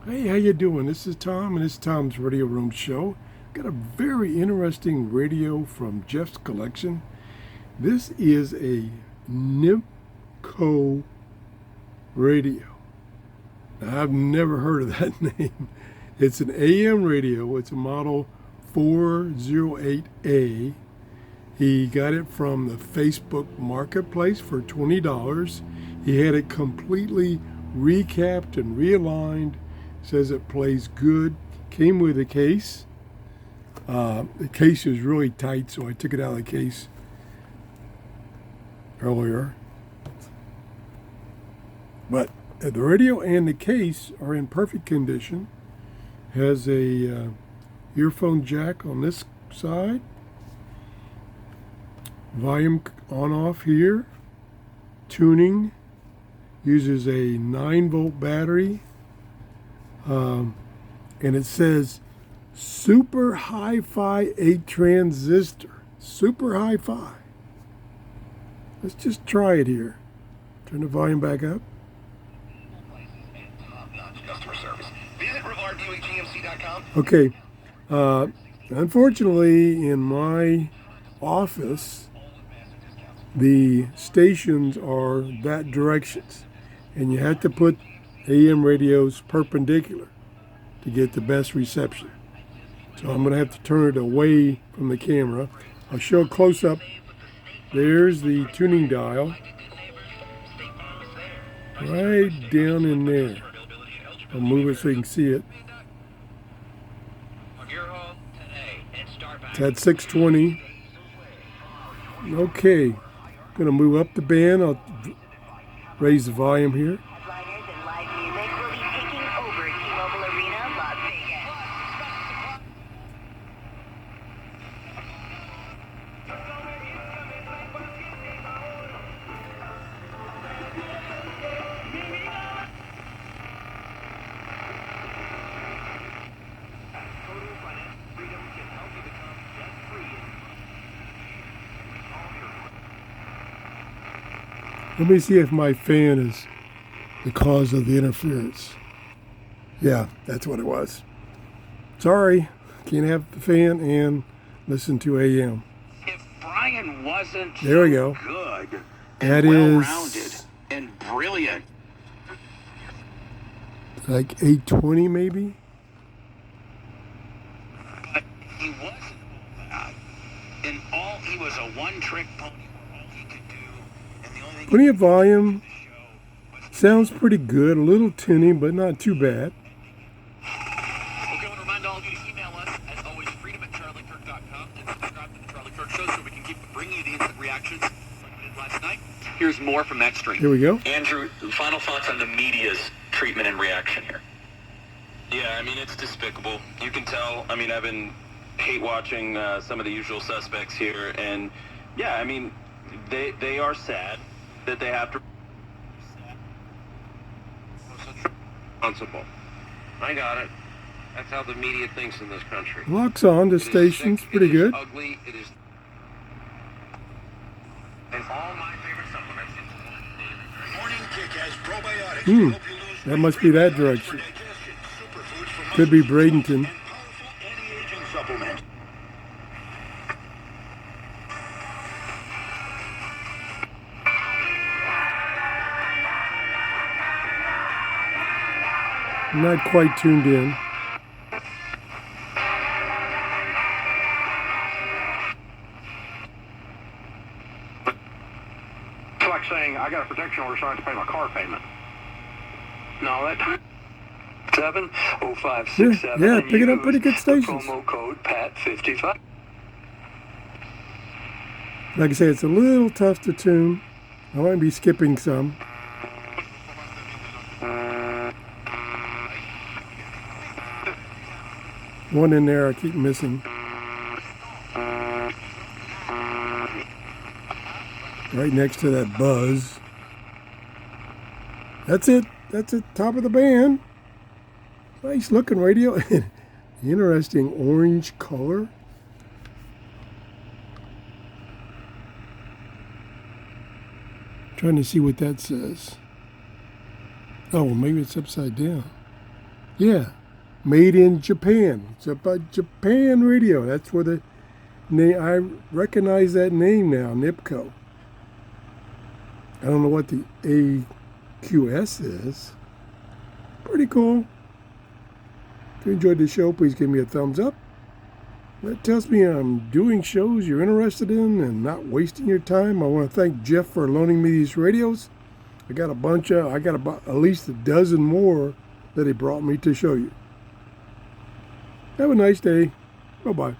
Hey, how you doing? This is Tom, and it's Tom's Radio Room Show. Got a very interesting radio from Jeff's collection. This is a NIPCO radio. Now, I've never heard of that name. It's an AM radio. It's a model 408A. He got it from the Facebook Marketplace for $20. He had it completely recapped and realigned. Says it plays good. Came with a case. The case is really tight, so I took it out of the case earlier. But the radio and the case are in perfect condition. Has a earphone jack on this side. Volume on off here. Tuning. Uses a 9-volt battery. And it says super hi-fi 8 transistor. Super hi-fi. Let's just try it here. Turn the volume back up. Okay. Unfortunately, in my office, the stations are that directions, and you have to put AM radios perpendicular to get the best reception. So I'm going to have to turn it away from the camera. I'll show a close-up. There's the tuning dial. Right down in there. I'll move it so you can see it. It's at 620. Okay. I'm going to move up the band. I'll raise the volume here. Let me see if my fan is the cause of the interference. Yeah, that's what it was. Sorry, can't have the fan and listen to AM. If Brian wasn't there we go. Good that and well-rounded and brilliant. Like 820 maybe? But he wasn't all that. And he was a one-trick pony. Plenty of volume. Sounds pretty good. A little tinny, but not too bad. Okay, I want to remind all of you to email us, as always, freedom@charliekirk.com, and subscribe to the Charlie Kirk Show so we can keep bringing you the instant reactions like we did last night. Here's more from that stream. Here we go. Andrew, final thoughts on the media's treatment and reaction here? Yeah, I mean, it's despicable. You can tell. I mean, I've been hate watching some of the usual suspects here, and yeah, I mean, they are sad that they have to responsible. I got it. That's how the media thinks in this country. Locks on the station's pretty good. Ugly. It is. And all my favorite supplements into one daily. Morning Kick has probiotics. That must be that direction. Could be Bradenton. I'm not quite tuned in. It's like saying I got a protection order so I have to pay my car payment. No, that 70567. Yeah, picking up pretty good stations. Promo code PAT55. Like I say, it's a little tough to tune. I might be skipping some. One in there I keep missing. Right next to that buzz. That's it. That's it. Top of the band. Nice looking radio. Interesting orange color. Trying to see what that says. Oh, well, maybe it's upside down. Yeah, made in Japan. It's about Japan radio. That's where the name, I recognize that name now, NIPCO. I don't know what the AQS is. Pretty cool. If you enjoyed the show, please give me a thumbs up. That tells me I'm doing shows you're interested in and not wasting your time. I want to thank Jeff for loaning me these radios. I got about at least a dozen more that he brought me to show you. Have a nice day. Bye-bye.